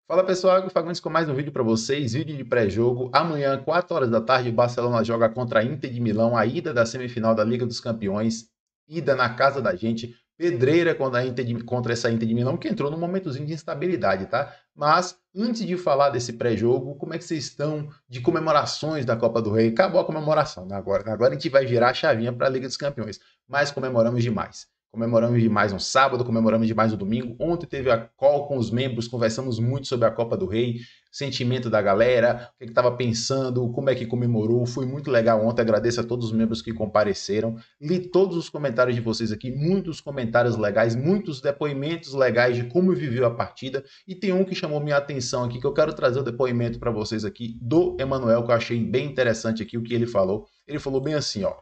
Fala pessoal, Hugo Fagundes com mais um vídeo para vocês, vídeo de pré-jogo. Amanhã, 4 horas da tarde, o Barcelona joga contra a Inter de Milão, a ida da semifinal da Liga dos Campeões, ida na casa da gente, pedreira contra essa Inter de Milão, que entrou num momentozinho de instabilidade, tá? Mas, antes de falar desse pré-jogo, como é que vocês estão de comemorações da Copa do Rei? Acabou a comemoração, né? Agora a gente vai virar a chavinha para a Liga dos Campeões, mas comemoramos demais. Comemoramos demais no sábado, comemoramos demais no domingo. Ontem teve a call com os membros, conversamos muito sobre a Copa do Rei, sentimento da galera, o que estava pensando, como é que comemorou. Foi muito legal ontem, agradeço a todos os membros que compareceram. Li todos os comentários de vocês aqui, muitos comentários legais, muitos depoimentos legais de como viveu a partida. E tem um que chamou minha atenção aqui, que eu quero trazer o depoimento para vocês aqui, do Emanuel, que eu achei bem interessante aqui o que ele falou. Ele falou bem assim, ó: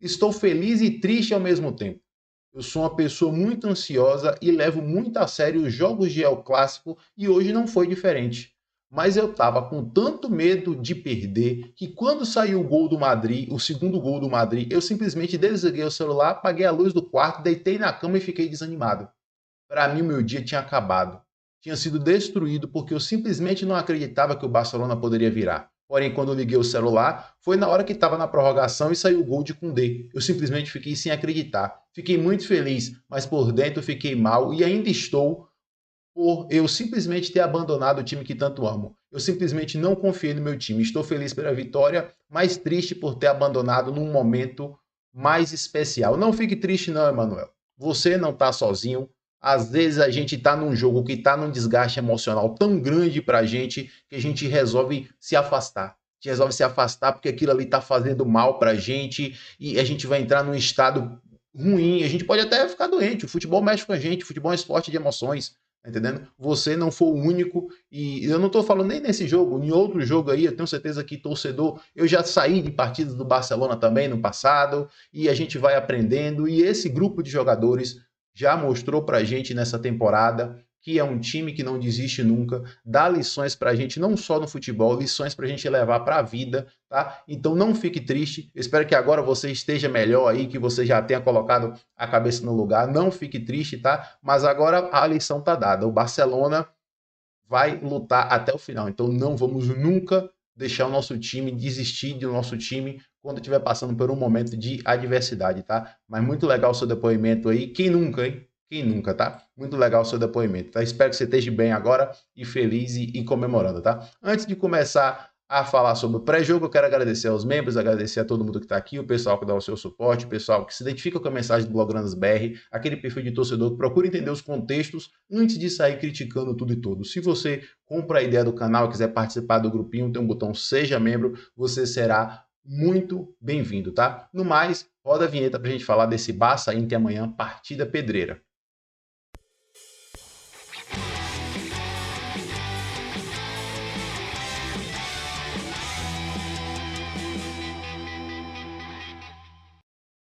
estou feliz e triste ao mesmo tempo. Eu sou uma pessoa muito ansiosa e levo muito a sério os jogos de El Clássico e hoje não foi diferente. Mas eu estava com tanto medo de perder que quando saiu o gol do Madrid, o segundo gol do Madrid, eu simplesmente desliguei o celular, apaguei a luz do quarto, deitei na cama e fiquei desanimado. Para mim, o meu dia tinha acabado. Tinha sido destruído porque eu simplesmente não acreditava que o Barcelona poderia virar. Porém, quando eu liguei o celular, foi na hora que estava na prorrogação e saiu o gol de Koundé. Eu simplesmente fiquei sem acreditar. Fiquei muito feliz, mas por dentro fiquei mal e ainda estou por eu simplesmente ter abandonado o time que tanto amo. Eu simplesmente não confiei no meu time. Estou feliz pela vitória, mas triste por ter abandonado num momento mais especial. Não fique triste não, Emanuel. Você não está sozinho. Às vezes a gente está num jogo que está num desgaste emocional tão grande para a gente que a gente resolve se afastar. A gente resolve se afastar porque aquilo ali está fazendo mal para a gente e a gente vai entrar num estado ruim. A gente pode até ficar doente. O futebol mexe com a gente. O futebol é um esporte de emoções. Tá entendendo? Você não foi o único, e eu não estou falando nem nesse jogo, em outro jogo aí, eu tenho certeza que torcedor, eu já saí de partidas do Barcelona também no passado, e a gente vai aprendendo, e esse grupo de jogadores já mostrou pra gente nessa temporada que é um time que não desiste nunca, dá lições pra gente, não só no futebol, lições pra gente levar pra vida, tá? Então não fique triste, eu espero que agora você esteja melhor aí, que você já tenha colocado a cabeça no lugar, não fique triste, tá? Mas agora a lição tá dada, o Barcelona vai lutar até o final, então não vamos nunca deixar o nosso time, desistir do nosso time quando estiver passando por um momento de adversidade, tá? Mas muito legal o seu depoimento aí, quem nunca, hein? Quem nunca, tá? Muito legal o seu depoimento, tá? Espero que você esteja bem agora e feliz e comemorando, tá? Antes de começar a falar sobre o pré-jogo, eu quero agradecer aos membros, agradecer a todo mundo que está aqui, o pessoal que dá o seu suporte, o pessoal que se identifica com a mensagem do Blogranas BR, aquele perfil de torcedor que procura entender os contextos antes de sair criticando tudo e todos. Se você compra a ideia do canal e quiser participar do grupinho, tem um botão Seja Membro, você será muito bem-vindo, tá? No mais, roda a vinheta para a gente falar desse Barça Inter amanhã, partida pedreira.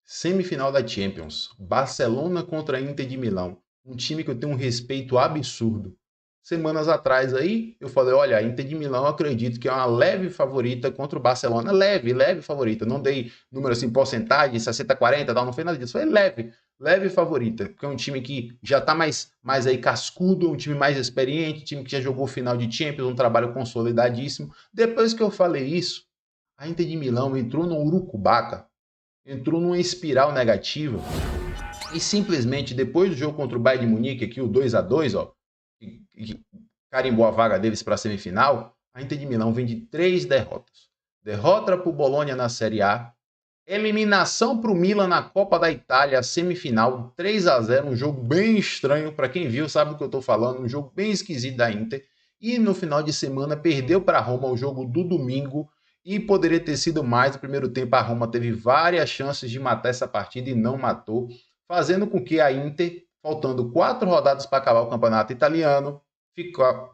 Semifinal da Champions, Barcelona contra a Inter de Milão, um time que eu tenho um respeito absurdo. Semanas atrás aí, eu falei, olha, a Inter de Milão eu acredito que é uma leve favorita contra o Barcelona, leve favorita, não dei número assim, porcentagem, 60-40, não foi nada disso, foi leve favorita, porque é um time que já está mais aí cascudo, um time mais experiente, um time que já jogou final de Champions, um trabalho consolidadíssimo. Depois que eu falei isso, a Inter de Milão entrou no urucubaca, entrou numa espiral negativa e simplesmente depois do jogo contra o Bayern de Munique, aqui o 2-2, ó, que carimbou a vaga deles para a semifinal, a Inter de Milão vem de 3 derrotas. Derrota para o Bolonha na Série A, eliminação para o Milan na Copa da Itália, semifinal, 3-0, um jogo bem estranho, para quem viu sabe do que eu estou falando, um jogo bem esquisito da Inter, e no final de semana perdeu para a Roma o jogo do domingo, e poderia ter sido mais. No primeiro tempo a Roma teve várias chances de matar essa partida e não matou, fazendo com que a Inter, faltando 4 rodadas para acabar o campeonato italiano,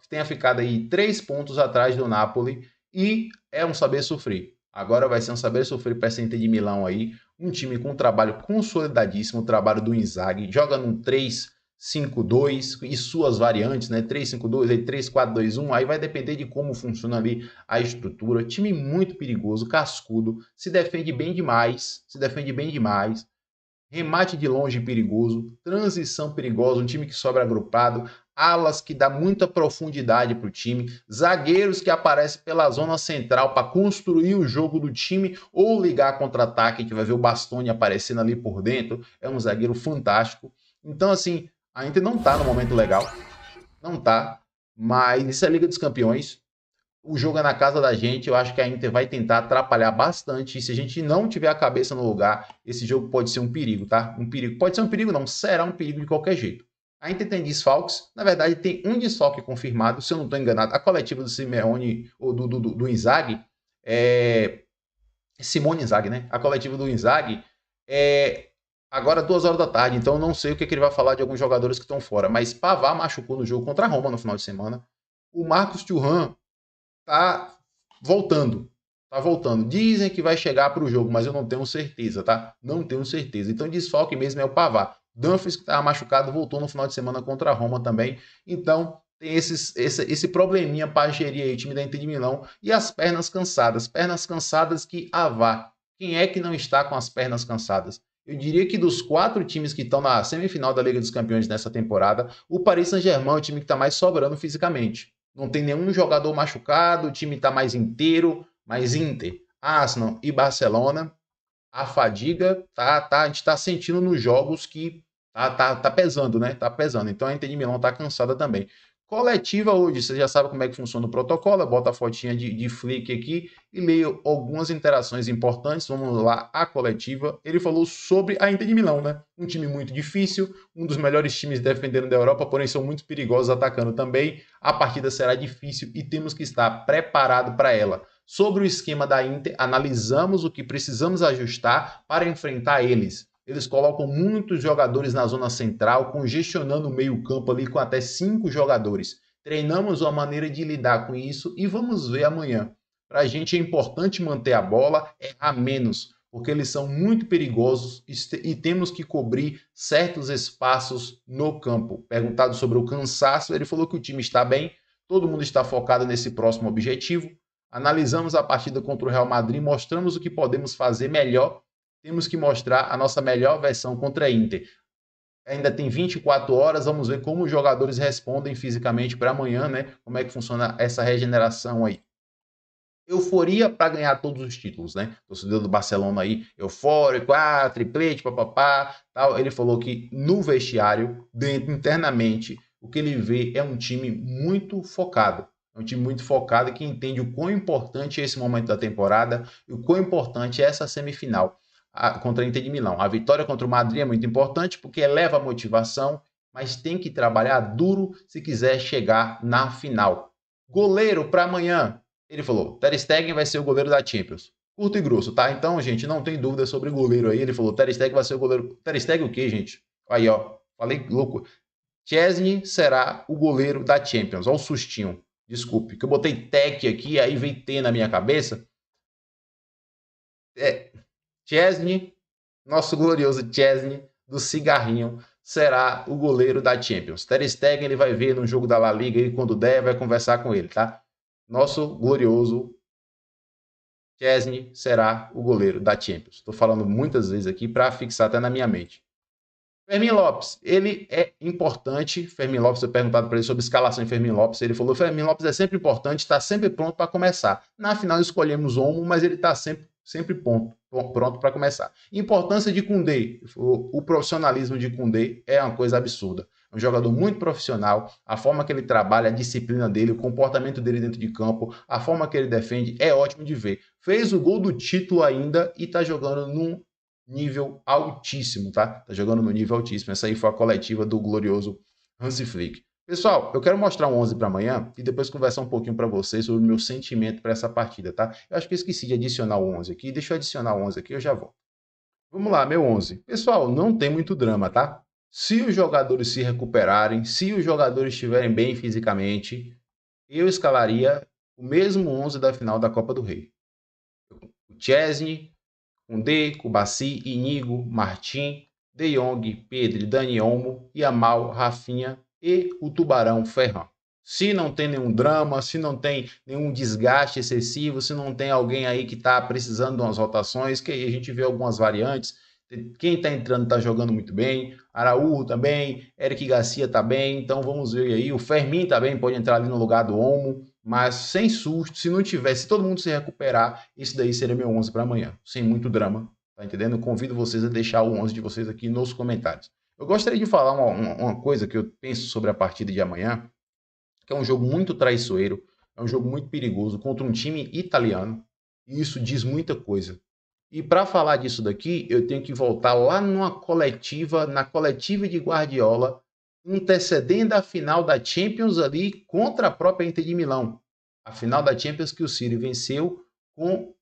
tenha ficado aí 3 pontos atrás do Napoli, e é um saber sofrer. Agora vai ser um saber sofrer para essa Inter de Milão aí, um time com um trabalho consolidadíssimo, o trabalho do Inzaghi, joga num 3-5-2 e suas variantes, né? 3-5-2, 3-4-2-1, aí vai depender de como funciona ali a estrutura. Time muito perigoso, cascudo, se defende bem demais, remate de longe perigoso, transição perigosa, um time que sobra agrupado, alas que dá muita profundidade para o time, zagueiros que aparecem pela zona central para construir o jogo do time ou ligar contra-ataque, a gente vai ver o Bastoni aparecendo ali por dentro, é um zagueiro fantástico. Então, assim, a Inter não tá no momento legal, não tá, mas isso é Liga dos Campeões, o jogo é na casa da gente, eu acho que a Inter vai tentar atrapalhar bastante, e se a gente não tiver a cabeça no lugar, esse jogo pode ser um perigo, tá? Um perigo. Pode ser um perigo não, será um perigo de qualquer jeito. A Inter tem desfalques, na verdade tem um desfalque confirmado, se eu não estou enganado, a coletiva do Simeone, ou do Inzaghi, Simone Inzaghi, né? A coletiva do Inzaghi é agora 2 horas da tarde, então eu não sei o que ele vai falar de alguns jogadores que estão fora, mas Pavard machucou no jogo contra a Roma no final de semana, o Marcos Thuram tá voltando. Tá voltando. Dizem que vai chegar para o jogo, mas eu não tenho certeza, tá? Não tenho certeza. Então, desfalque mesmo é o Pavard. Dumfries, que estava machucado, voltou no final de semana contra a Roma também. Então, tem esse probleminha para gerir aí o time da Inter de Milão. E as pernas cansadas. Pernas cansadas que vá. Quem é que não está com as pernas cansadas? Eu diria que dos 4 times que estão na semifinal da Liga dos Campeões nessa temporada, o Paris Saint-Germain é o time que está mais sobrando fisicamente. Não tem nenhum jogador machucado, o time está mais inteiro, mas Inter, Arsenal e Barcelona, a fadiga a gente está sentindo nos jogos que tá pesando, né? Tá pesando. Então a Inter de Milão está cansada também. Coletiva hoje, você já sabe como é que funciona o protocolo, bota a fotinha de Flick aqui e leio algumas interações importantes. Vamos lá, a coletiva. Ele falou sobre a Inter de Milão, né? Um time muito difícil, um dos melhores times defendendo da Europa, porém são muito perigosos atacando também. A partida será difícil e temos que estar preparado para ela. Sobre o esquema da Inter, analisamos o que precisamos ajustar para enfrentar eles. Eles colocam muitos jogadores na zona central, congestionando o meio-campo ali com até 5 jogadores. Treinamos uma maneira de lidar com isso e vamos ver amanhã. Para a gente é importante manter a bola, errar menos, porque eles são muito perigosos e temos que cobrir certos espaços no campo. Perguntado sobre o cansaço, ele falou que o time está bem, todo mundo está focado nesse próximo objetivo. Analisamos a partida contra o Real Madrid, mostramos o que podemos fazer melhor. Temos que mostrar a nossa melhor versão contra a Inter. Ainda tem 24 horas, vamos ver como os jogadores respondem fisicamente para amanhã, né? Como é que funciona essa regeneração aí. Euforia para ganhar todos os títulos, né? Torcedor do Barcelona aí, eufórico, triplete, papapá, tal. Ele falou que no vestiário, dentro, internamente, o que ele vê é um time muito focado. É um time muito focado que entende o quão importante é esse momento da temporada e o quão importante é essa semifinal contra a Inter de Milão. A vitória contra o Madrid é muito importante porque eleva a motivação, mas tem que trabalhar duro se quiser chegar na final. Goleiro para amanhã. Ele falou, Ter Stegen vai ser o goleiro da Champions. Curto e grosso, tá? Então, gente, não tem dúvida sobre goleiro aí. Ele falou, Ter Stegen vai ser o goleiro. Ter Stegen o quê, gente? Aí, ó. Falei louco. Chesney será o goleiro da Champions. Olha o sustinho. Desculpe, que eu botei Tech aqui, aí veio T na minha cabeça. Chesney, nosso glorioso Chesney, do cigarrinho, será o goleiro da Champions. Ter Stegen, ele vai ver no jogo da La Liga e quando der, vai conversar com ele, tá? Nosso glorioso Chesney será o goleiro da Champions. Estou falando muitas vezes aqui para fixar até na minha mente. Fermin Lopes, ele é importante. Fermin Lopes, eu perguntado para ele sobre escalação de Fermin Lopes. Ele falou: Fermin Lopes é sempre importante, está sempre pronto para começar. Na final escolhemos Olmo, mas ele está sempre pronto para começar. Importância de Koundé. O profissionalismo de Koundé é uma coisa absurda. É um jogador muito profissional. A forma que ele trabalha, a disciplina dele, o comportamento dele dentro de campo, a forma que ele defende é ótimo de ver. Fez o gol do título ainda e está jogando num nível altíssimo, tá? Tá jogando no nível altíssimo. Essa aí foi a coletiva do glorioso Hansi Flick. Pessoal, eu quero mostrar um 11 para amanhã e depois conversar um pouquinho para vocês sobre o meu sentimento para essa partida, tá? Eu acho que eu esqueci de adicionar o 11 aqui. Deixa eu adicionar o 11 aqui, eu já volto. Vamos lá, meu 11. Pessoal, não tem muito drama, tá? Se os jogadores se recuperarem, se os jogadores estiverem bem fisicamente, eu escalaria o mesmo 11 da final da Copa do Rei. O Chesney, Koundé, Kubasi, Inigo, Martim, De Jong, Pedri, Dani Olmo, Yamal, Rafinha e o Tubarão Ferran. Se não tem nenhum drama, se não tem nenhum desgaste excessivo, se não tem alguém aí que está precisando de umas rotações, que aí a gente vê algumas variantes, Quem está entrando está jogando muito bem. Araújo também, Eric Garcia está bem. Então vamos ver aí. O Fermin também pode entrar ali no lugar do Olmo, mas sem susto. Se não tiver, se todo mundo se recuperar, esse daí seria meu 11 para amanhã, sem muito drama. Tá entendendo? Eu convido vocês a deixar o 11 de vocês aqui nos comentários. Eu gostaria de falar uma coisa que eu penso sobre a partida de amanhã, que é um jogo muito traiçoeiro, é um jogo muito perigoso contra um time italiano. E isso diz muita coisa. E para falar disso daqui, eu tenho que voltar lá na coletiva de Guardiola, antecedendo a final da Champions ali contra a própria Inter de Milão. A final da Champions que o City venceu com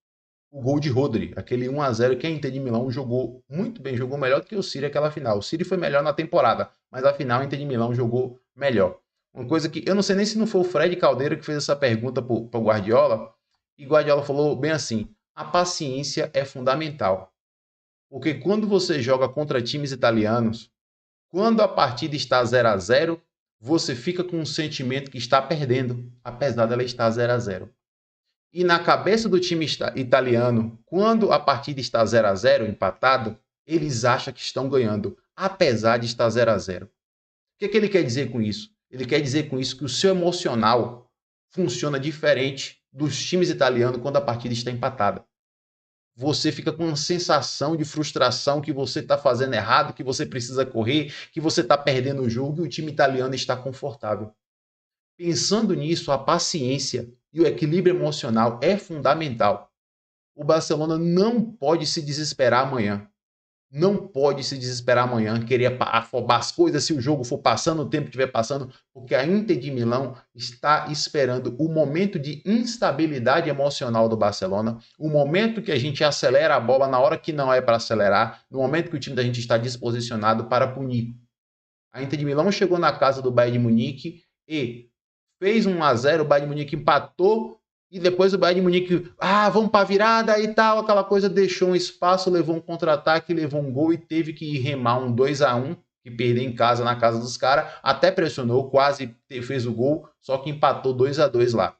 o gol de Rodri, aquele 1-0 que a Inter de Milão jogou muito bem, jogou melhor do que o City aquela final. O City foi melhor na temporada, mas a final a Inter de Milão jogou melhor. Uma coisa que eu não sei nem se não foi o Fred Caldeira que fez essa pergunta para o Guardiola, e Guardiola falou bem assim: a paciência é fundamental. Porque quando você joga contra times italianos, quando a partida está 0-0, você fica com um sentimento que está perdendo, apesar dela estar 0-0. E na cabeça do time italiano, quando a partida está 0-0, empatado, eles acham que estão ganhando, apesar de estar 0-0. O que ele quer dizer com isso? Ele quer dizer com isso que o seu emocional funciona diferente dos times italianos quando a partida está empatada. Você fica com uma sensação de frustração que você está fazendo errado, que você precisa correr, que você está perdendo o jogo e o time italiano está confortável. Pensando nisso, a paciência e o equilíbrio emocional é fundamental. O Barcelona não pode se desesperar amanhã. Não pode se desesperar amanhã, querer afobar as coisas se o jogo for passando, o tempo estiver passando, porque a Inter de Milão está esperando o momento de instabilidade emocional do Barcelona, o momento que a gente acelera a bola na hora que não é para acelerar, no momento que o time da gente está disposicionado para punir. A Inter de Milão chegou na casa do Bayern de Munique e fez 1-0, o Bayern de Munique empatou e depois o Bayern de Munique, vamos para a virada e tal, aquela coisa, deixou um espaço, levou um contra-ataque, levou um gol e teve que remar um 2-1, que perdeu em casa, na casa dos caras, até pressionou, quase fez o gol, só que empatou 2-2 lá.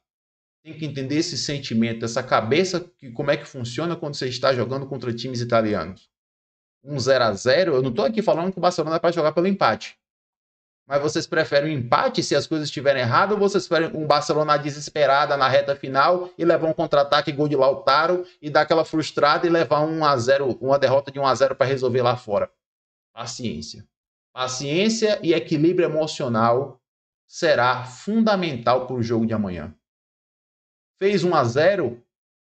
Tem que entender esse sentimento, essa cabeça, como é que funciona quando você está jogando contra times italianos. 0-0, eu não estou aqui falando que o Barcelona é para jogar pelo empate. Mas vocês preferem um empate se as coisas estiverem erradas ou vocês preferem um Barcelona desesperada na reta final e levar um contra-ataque, gol de Lautaro e dar aquela frustrada e levar 1-0, uma derrota de 1-0 para resolver lá fora? Paciência. Paciência e equilíbrio emocional será fundamental para o jogo de amanhã. Fez 1-0,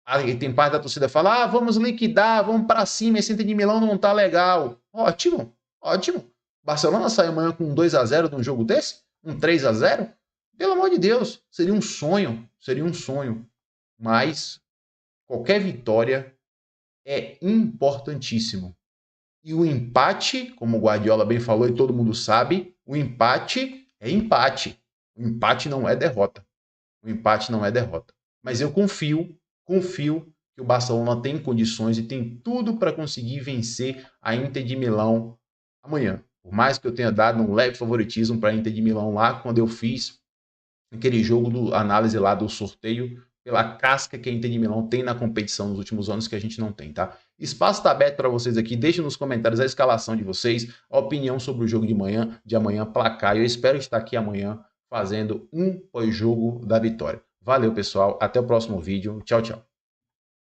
aí tem parte da torcida que fala: vamos liquidar, vamos para cima, esse Inter de Milão não tá legal. Ótimo, ótimo. Barcelona sai amanhã com um 2-0 num jogo desse? Um 3-0? Pelo amor de Deus, seria um sonho, seria um sonho. Mas qualquer vitória é importantíssimo. E o empate, como o Guardiola bem falou e todo mundo sabe, o empate é empate. O empate não é derrota. O empate não é derrota. Mas eu confio que o Barcelona tem condições e tem tudo para conseguir vencer a Inter de Milão amanhã. Por mais que eu tenha dado um leve favoritismo para a Inter de Milão lá, quando eu fiz aquele jogo, análise lá do sorteio, pela casca que a Inter de Milão tem na competição nos últimos anos que a gente não tem, tá? Espaço está aberto para vocês aqui, deixem nos comentários a escalação de vocês, a opinião sobre o jogo de amanhã, placar. Eu espero estar aqui amanhã fazendo um pós-jogo da vitória. Valeu, pessoal. Até o próximo vídeo. Tchau, tchau.